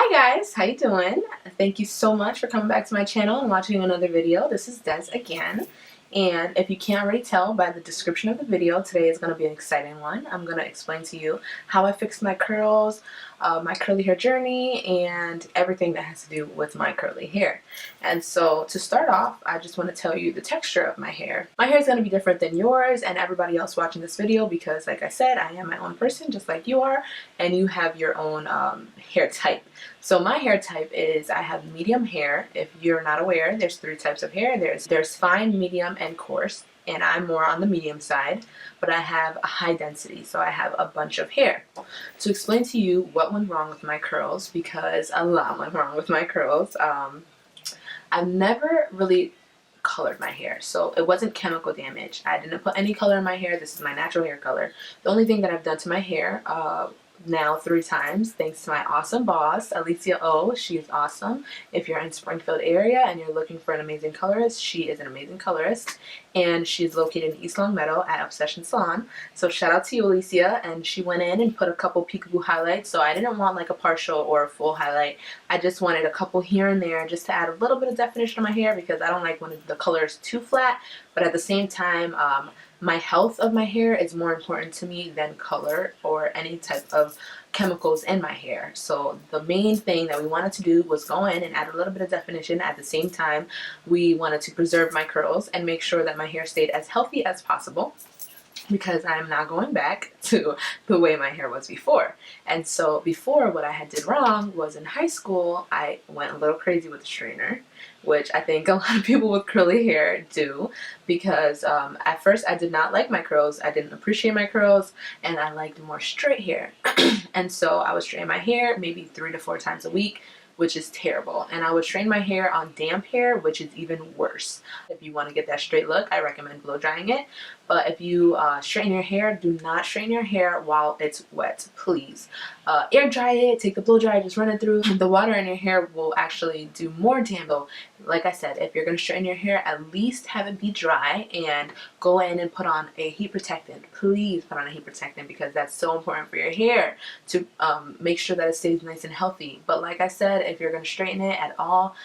Hi guys, how you doing? Thank you so much for coming back to my channel and watching another video. This is Des again, and if you can't already tell by the description of the video, today is going to be an exciting one. I'm going to explain to you how I fixed my curls, my curly hair journey, and everything that has to do with my curly hair. And so to start off, I just want to tell you the texture of my hair. My hair is going to be different than yours and everybody else watching this video because, like I said, I am my own person just like you are, and you have your own hair type. So my hair type is I have medium hair. If you're not aware, there's three types of hair. There's fine, medium, and coarse, and I'm more on the medium side, but I have a high density, so I have a bunch of hair. To explain to you what went wrong with my curls, because a lot went wrong with my curls, I've never really colored my hair, so it wasn't chemical damage. I didn't put any color in my hair. This is my natural hair color. The only thing that I've done to my hair now 3 times, thanks to my awesome boss, Alicia O. She is awesome. If you're in Springfield area and you're looking for an amazing colorist, she is an amazing colorist, and she's located in East Long Meadow at Obsession Salon. So shout out to you, Alicia. And she went in and put a couple peekaboo highlights. So I didn't want like a partial or a full highlight. I just wanted a couple here and there just to add a little bit of definition to my hair because I don't like when the color is too flat, but at the same time, my health of my hair is more important to me than color or any type of chemicals in my hair. So the main thing that we wanted to do was go in and add a little bit of definition. At the same time, we wanted to preserve my curls and make sure that my hair stayed as healthy as possible, because I'm not going back to the way my hair was before. And so before, what I had did wrong was in high school, I went a little crazy with the straightener, which I think a lot of people with curly hair do, because at first I did not like my curls. I didn't appreciate my curls, and I liked more straight hair. And so I would straighten my hair maybe 3 to 4 times a week, which is terrible. And I would straighten my hair on damp hair, which is even worse. If you want to get that straight look, I recommend blow drying it. But if you straighten your hair, do not straighten your hair while it's wet, please. Air dry it, take the blow dryer, just run it through. The water in your hair will actually do more damage. So, like I said, if you're going to straighten your hair, at least have it be dry and go in and put on a heat protectant. Please put on a heat protectant because that's so important for your hair to make sure that it stays nice and healthy. But like I said, if you're going to straighten it at all,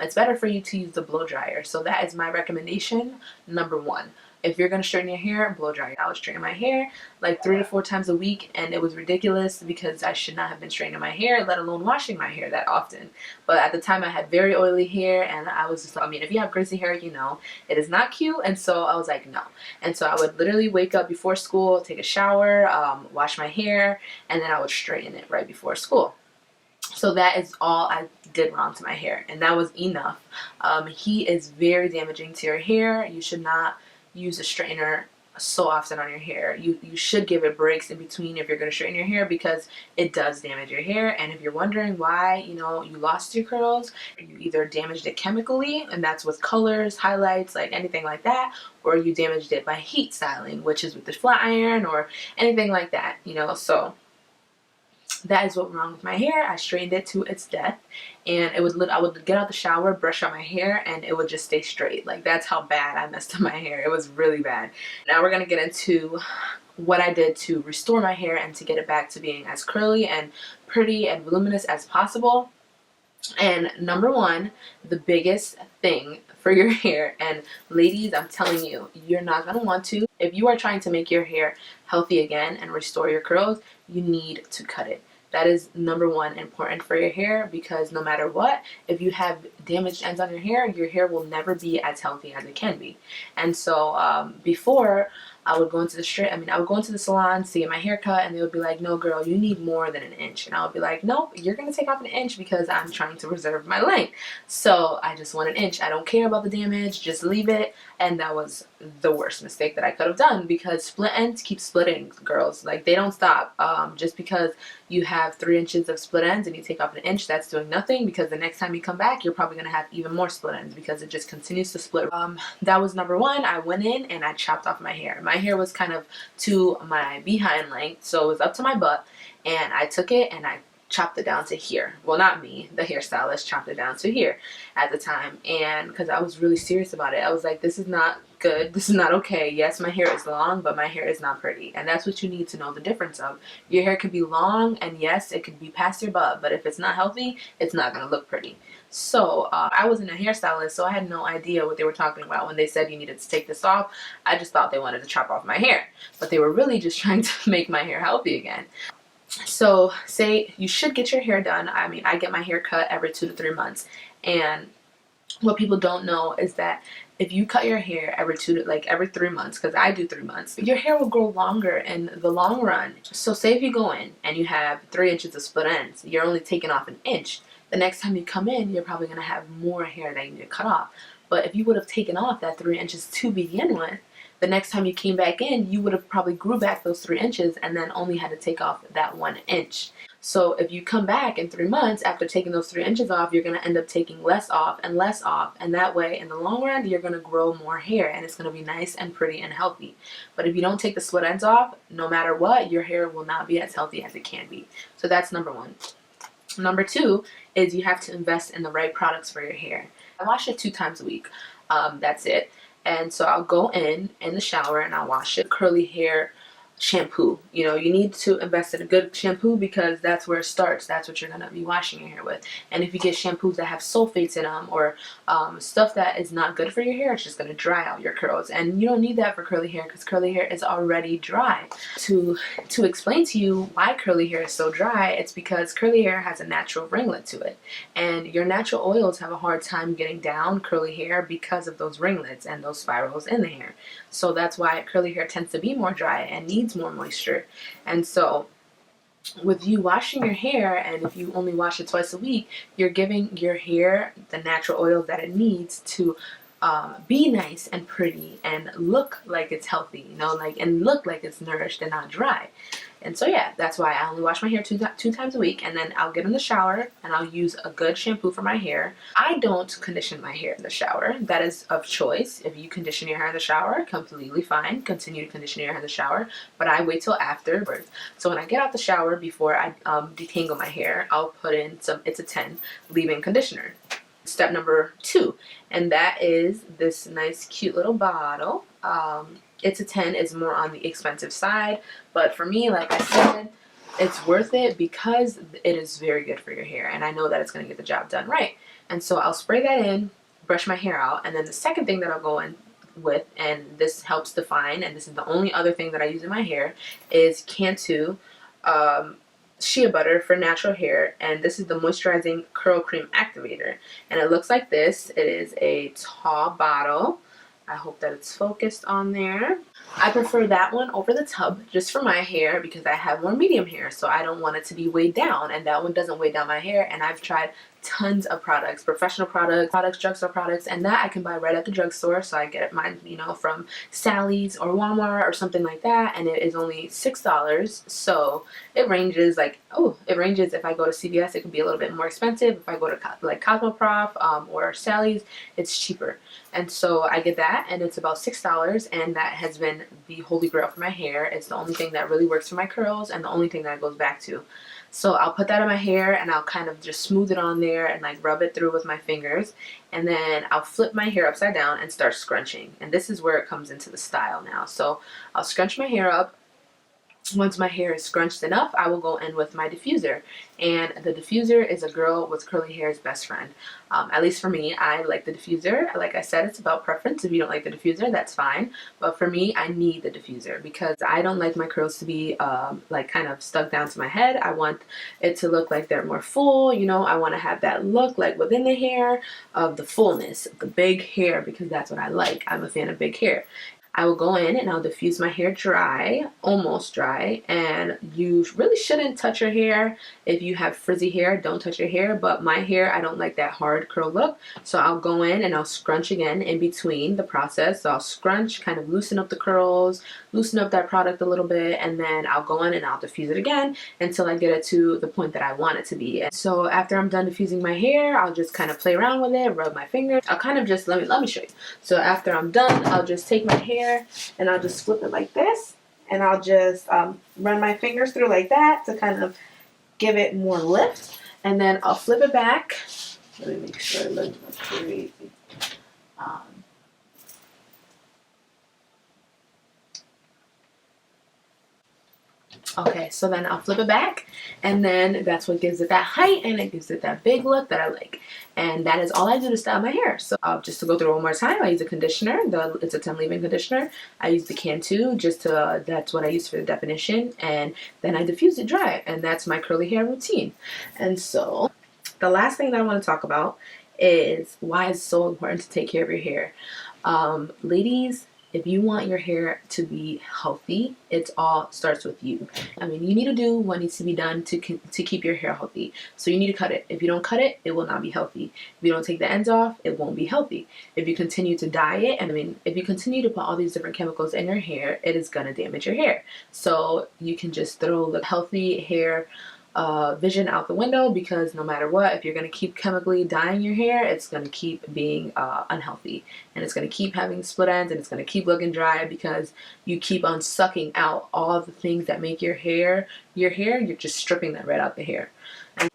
it's better for you to use the blow dryer. So that is my recommendation, number 1. If you're going to straighten your hair, blow dry. I was straightening my hair like 3 to 4 times a week, and it was ridiculous because I should not have been straightening my hair, let alone washing my hair that often. But at the time I had very oily hair, and I was just, I mean, if you have greasy hair, you know, it is not cute. And so I was like, no. And so I would literally wake up before school, take a shower, wash my hair, and then I would straighten it right before school. So that is all I did wrong to my hair, and that was enough. Heat is very damaging to your hair. You should not use a straightener so often on your hair. You should give it breaks in between if you're going to straighten your hair, because it does damage your hair. And if you're wondering why, you know, you lost your curls, you either damaged it chemically, and that's with colors, highlights, like anything like that, or you damaged it by heat styling, which is with the flat iron or anything like that, you know. So that is what went wrong with my hair. I straightened it to its death, and I would get out the shower, brush out my hair, and it would just stay straight. Like, that's how bad I messed up my hair. It was really bad. Now we're gonna get into what I did to restore my hair and to get it back to being as curly and pretty and voluminous as possible. And number 1, the biggest thing for your hair, and ladies, I'm telling you, you're not going to want to. If you are trying to make your hair healthy again and restore your curls, you need to cut it. That is number 1 important for your hair, because no matter what, if you have damaged ends on your hair will never be as healthy as it can be. And so before, I would go into the salon to get my hair cut, and they would be like, no girl, you need more than 1 inch. And I would be like, nope, you're going to take off 1 inch because I'm trying to preserve my length. So I just want 1 inch. I don't care about the damage, just leave it. And that was the worst mistake that I could have done, because split ends keep splitting, girls. Like, they don't stop. Just because you have 3 inches of split ends and you take off 1 inch, that's doing nothing, because the next time you come back, you're probably going to have even more split ends because it just continues to split. That was number 1. I went in and I chopped off my hair. My hair was kind of to my behind length, so it was up to my butt, and I took it and I chopped it down to here. Well, not me, the hairstylist chopped it down to here at the time, and because I was really serious about it. I was like, this is not good. This is not okay. Yes, my hair is long, but my hair is not pretty. And that's what you need to know the difference of. Your hair could be long, and yes, it could be past your butt, but if it's not healthy, it's not going to look pretty. So I wasn't a hairstylist, so I had no idea what they were talking about when they said you needed to take this off. I just thought they wanted to chop off my hair, but they were really just trying to make my hair healthy again. So say you should get your hair done. I mean, I get my hair cut every 2 to 3 months, and what people don't know is that if you cut your hair every 3 months, because I do 3 months, your hair will grow longer in the long run. So say if you go in and you have 3 inches of split ends, you're only taking off an inch. The next time you come in, you're probably going to have more hair that you need to cut off. But if you would have taken off that 3 inches to begin with, the next time you came back in, you would have probably grew back those 3 inches and then only had to take off that 1 inch. So if you come back in 3 months after taking those 3 inches off, you're going to end up taking less off, and that way in the long run you're going to grow more hair, and it's going to be nice and pretty and healthy. But if you don't take the split ends off, no matter what, your hair will not be as healthy as it can be. So that's number one. Number two is you have to invest in the right products for your hair. I wash it 2 times a week. That's it. And so I'll go in the shower and I'll wash it. Curly hair shampoo. You know, you need to invest in a good shampoo because that's where it starts. That's what you're going to be washing your hair with. And if you get shampoos that have sulfates in them or stuff that is not good for your hair, it's just going to dry out your curls. And you don't need that for curly hair because curly hair is already dry. To explain to you why curly hair is so dry, it's because curly hair has a natural ringlet to it. And your natural oils have a hard time getting down curly hair because of those ringlets and those spirals in the hair. So that's why curly hair tends to be more dry and needs more moisture. And so with you washing your hair, and if you only wash it twice a week, you're giving your hair the natural oils that it needs to be nice and pretty and look like it's healthy, you know, and look like it's nourished and not dry. And so yeah, that's why I only wash my hair two times a week, and then I'll get in the shower and I'll use a good shampoo for my hair. I don't condition my hair in the shower. That is of choice. If you condition your hair in the shower, completely fine. Continue to condition your hair in the shower, but I wait till afterwards. So when I get out the shower, before I detangle my hair, I'll put in some It's a 10 leave-in conditioner. Step number 2, and that is this nice cute little bottle. It's a 10 is more on the expensive side, but for me, like I said, it's worth it because it is very good for your hair, and I know that it's going to get the job done right. And so I'll spray that in, brush my hair out, and then the second thing that I'll go in with, and this helps define, and this is the only other thing that I use in my hair, is Cantu shea butter for natural hair, and this is the Moisturizing Curl Cream Activator, and it looks like this. It is a tall bottle. I hope that it's focused on there. I prefer that one over the tub just for my hair because I have more medium hair, so I don't want it to be weighed down, and that one doesn't weigh down my hair. And I've tried tons of products, professional products, drugstore products, and that I can buy right at the drugstore. So I get mine, you know, from Sally's or Walmart or something like that, and it is only $6. So it ranges if I go to CVS, it can be a little bit more expensive. If I go to like Cosmoprof or Sally's, it's cheaper. And so I get that, and it's about $6, and that has been the holy grail for my hair. It's the only thing that really works for my curls and the only thing that it goes back to. So I'll put that in my hair and I'll kind of just smooth it on there and like rub it through with my fingers, and then I'll flip my hair upside down and start scrunching. And this is where it comes into the style now. So I'll scrunch my hair up. Once my hair is scrunched enough, I will go in with my diffuser. And the diffuser is a girl with curly hair's best friend. At least for me, I like the diffuser. Like I said, it's about preference. If you don't like the diffuser, that's fine. But for me, I need the diffuser because I don't like my curls to be like kind of stuck down to my head. I want it to look like they're more full. You know, I want to have that look like within the hair of the fullness, of the big hair, because that's what I like. I'm a fan of big hair. I will go in and I'll diffuse my hair dry, almost dry, and you really shouldn't touch your hair. If you have frizzy hair, don't touch your hair, but my hair, I don't like that hard curl look, so I'll go in and I'll scrunch again in between the process. So I'll scrunch, kind of loosen up the curls, loosen up that product a little bit, and then I'll go in and I'll diffuse it again until I get it to the point that I want it to be. And so after I'm done diffusing my hair, I'll just kind of play around with it, rub my fingers. I'll kind of just, let me show you. So after I'm done, I'll just take my hair and I'll just flip it like this, and I'll just run my fingers through like that to kind of give it more lift, and then I'll flip it back. Let me make sure it looks crazy. Okay, so then I'll flip it back, and then that's what gives it that height, and it gives it that big look that I like. And that is all I do to style my hair. So just to go through it one more time, I use a conditioner. It's a 10 leave-in conditioner. I use the Cantu just to, that's what I use for the definition, and then I diffuse it dry, and that's my curly hair routine. And so the last thing that I want to talk about is why it's so important to take care of your hair. Ladies, if you want your hair to be healthy, it all starts with you. I mean, you need to do what needs to be done to keep your hair healthy. So you need to cut it. If you don't cut it, it will not be healthy. If you don't take the ends off, it won't be healthy. If you continue to dye it, I mean, if you continue to put all these different chemicals in your hair, it is going to damage your hair. So you can just throw the healthy hair vision out the window, because no matter what, if you're going to keep chemically dyeing your hair, it's going to keep being unhealthy, and it's going to keep having split ends, and it's going to keep looking dry because you keep on sucking out all the things that make your hair, you're just stripping that right out the hair. And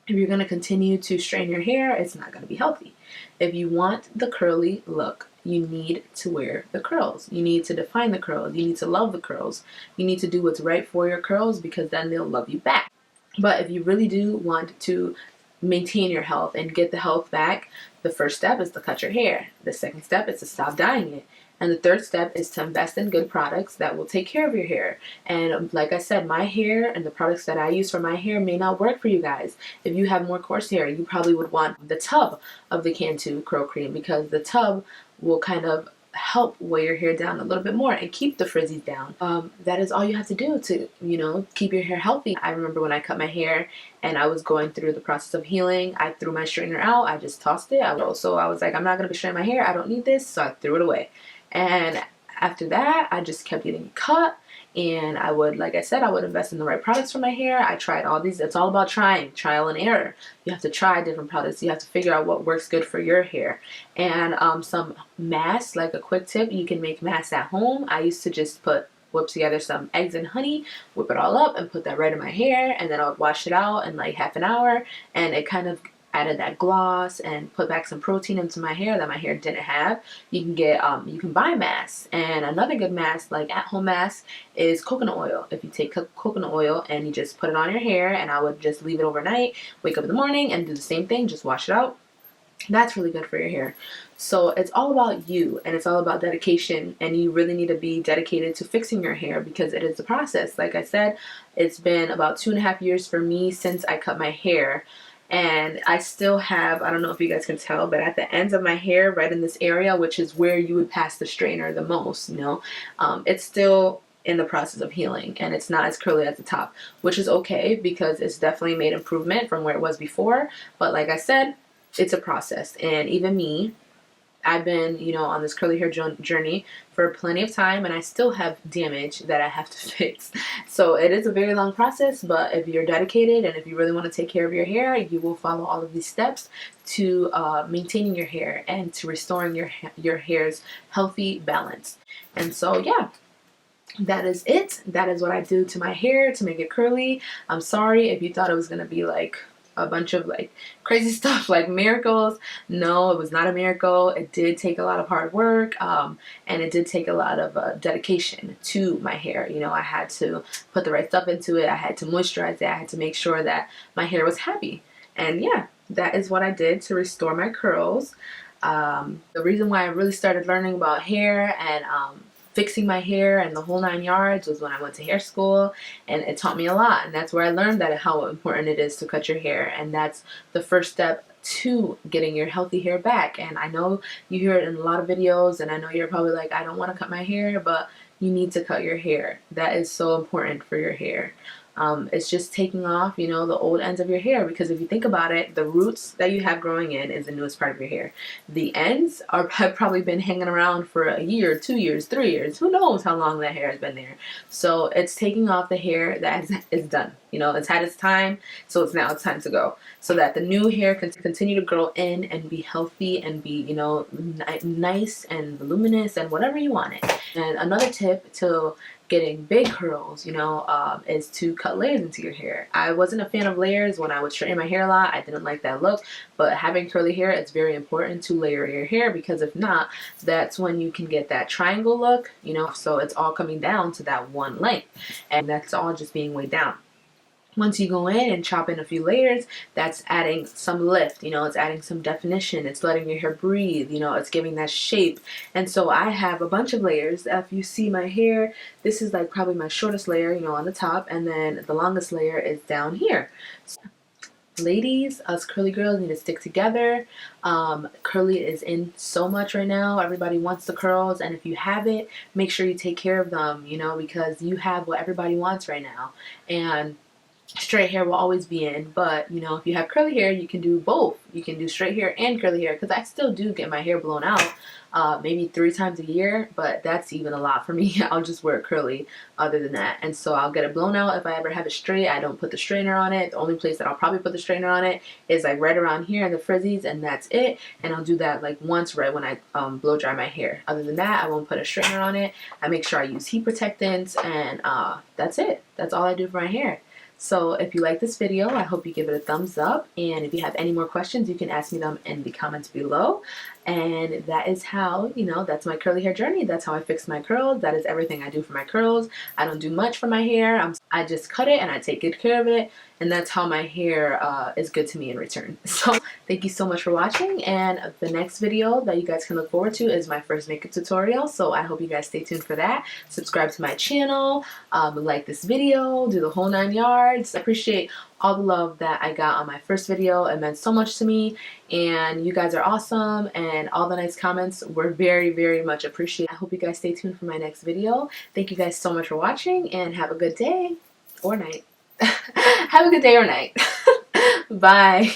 if you're going to continue to strain your hair, it's not going to be healthy. If you want the curly look, you need to wear the curls. You need to define the curls. You need to love the curls. You need to do what's right for your curls, because then they'll love you back. But if you really do want to maintain your health and get the health back, the first step is to cut your hair. The second step is to stop dyeing it. And the third step is to invest in good products that will take care of your hair. And like I said, my hair and the products that I use for my hair may not work for you guys. If you have more coarse hair, you probably would want the tub of the Cantu Curl Cream, because the tub will kind of help weigh your hair down a little bit more and keep the frizzies down. That is all you have to do to, you know, keep your hair healthy. I remember when I cut my hair and I was going through the process of healing, I threw my straightener out. I just tossed it. So I was like, I'm not going to be straightening my hair. I don't need this. So I threw it away. And after that, I just kept getting cut. And I would, like I said, I would invest in the right products for my hair. I tried all these. It's all about trying, trial and error. You have to try different products. You have to figure out what works good for your hair. And some masks, like a quick tip, you can make masks at home. I used to just whip together some eggs and honey, whip it all up, and put that right in my hair. And then I would wash it out in like half an hour. And it kind of added that gloss and put back some protein into my hair that my hair didn't have. You can get, you can buy masks. And another good mask, like at-home mask, is coconut oil. If you take coconut oil and you just put it on your hair, and I would just leave it overnight, wake up in the morning and do the same thing, just wash it out. That's really good for your hair. So it's all about you, and it's all about dedication, and you really need to be dedicated to fixing your hair, because it is a process. Like I said, it's been about 2.5 years for me since I cut my hair. And I still have, I don't know if you guys can tell, but at the ends of my hair, right in this area, which is where you would pass the straightener the most, you know, it's still in the process of healing, and it's not as curly at the top, which is okay, because it's definitely made improvement from where it was before. But like I said, it's a process. And even me, I've been, you know, on this curly hair journey for plenty of time, and I still have damage that I have to fix. So it is a very long process, but if you're dedicated and if you really want to take care of your hair, you will follow all of these steps to maintaining your hair and to restoring your hair's healthy balance. And so, yeah. That is it. That is what I do to my hair to make it curly. I'm sorry if you thought it was going to be like a bunch of like crazy stuff like miracles. No, it was not a miracle. It did take a lot of hard work, and it did take a lot of dedication to my hair. You know, I had to put the right stuff into it. I had to moisturize it. I had to make sure that my hair was happy. And yeah, that is what I did to restore my curls. The reason why I really started learning about hair and fixing my hair and the whole 9 yards was when I went to hair school, and it taught me a lot. And that's where I learned that how important it is to cut your hair, and that's the first step to getting your healthy hair back. And I know you hear it in a lot of videos, and I know you're probably like, I don't want to cut my hair, but you need to cut your hair. That is so important for your hair. It's just taking off, you know, the old ends of your hair, because if you think about it, the roots that you have growing in is the newest part of your hair. The ends have probably been hanging around for a year, 2 years, 3 years. Who knows how long that hair has been there. So it's taking off the hair that is done. You know, it's had its time, so it's time to go. So that the new hair can continue to grow in and be healthy and be, you know, nice and voluminous and whatever you want it. And another tip to getting big curls, is to cut layers into your hair. I wasn't a fan of layers when I would straighten my hair a lot. I didn't like that look, but having curly hair, it's very important to layer your hair, because if not, that's when you can get that triangle look, so it's all coming down to that one length, and that's all just being weighed down. Once you go in and chop in a few layers, that's adding some lift, it's adding some definition, it's letting your hair breathe, it's giving that shape. And so I have a bunch of layers. If you see my hair, this is like probably my shortest layer, on the top, and then the longest layer is down here. So, ladies, us curly girls need to stick together. Curly is in so much right now. Everybody wants the curls, and if you have it, make sure you take care of them, because you have what everybody wants right now. And straight hair will always be in, but if you have curly hair, you can do both. You can do straight hair and curly hair, because I still do get my hair blown out maybe 3 times a year, but that's even a lot for me. I'll just wear it curly other than that, and so I'll get it blown out. If I ever have it straight, I don't put the straightener on it. The only place that I'll probably put the straightener on it is like right around here in the frizzies, and that's it. And I'll do that like once right when I blow dry my hair. Other than that, I won't put a straightener on it. I make sure I use heat protectants, and that's it. That's all I do for my hair. So if you like this video, I hope you give it a thumbs up, and if you have any more questions, you can ask me them in the comments below. And that is how, that's my curly hair journey. That's how I fix my curls. That is everything I do for my curls. I don't do much for my hair. I just cut it and I take good care of it, and that's how my hair is good to me in return. So thank you so much for watching, and the next video that you guys can look forward to is my first makeup tutorial, so I hope you guys stay tuned for that. Subscribe to my channel, like this video, do the whole 9 yards. I appreciate all the love that I got on my first video. It meant so much to me, and you guys are awesome, and all the nice comments were very, very much appreciated. I hope you guys stay tuned for my next video. Thank you guys so much for watching, and have a good day or night. Have a good day or night. Bye.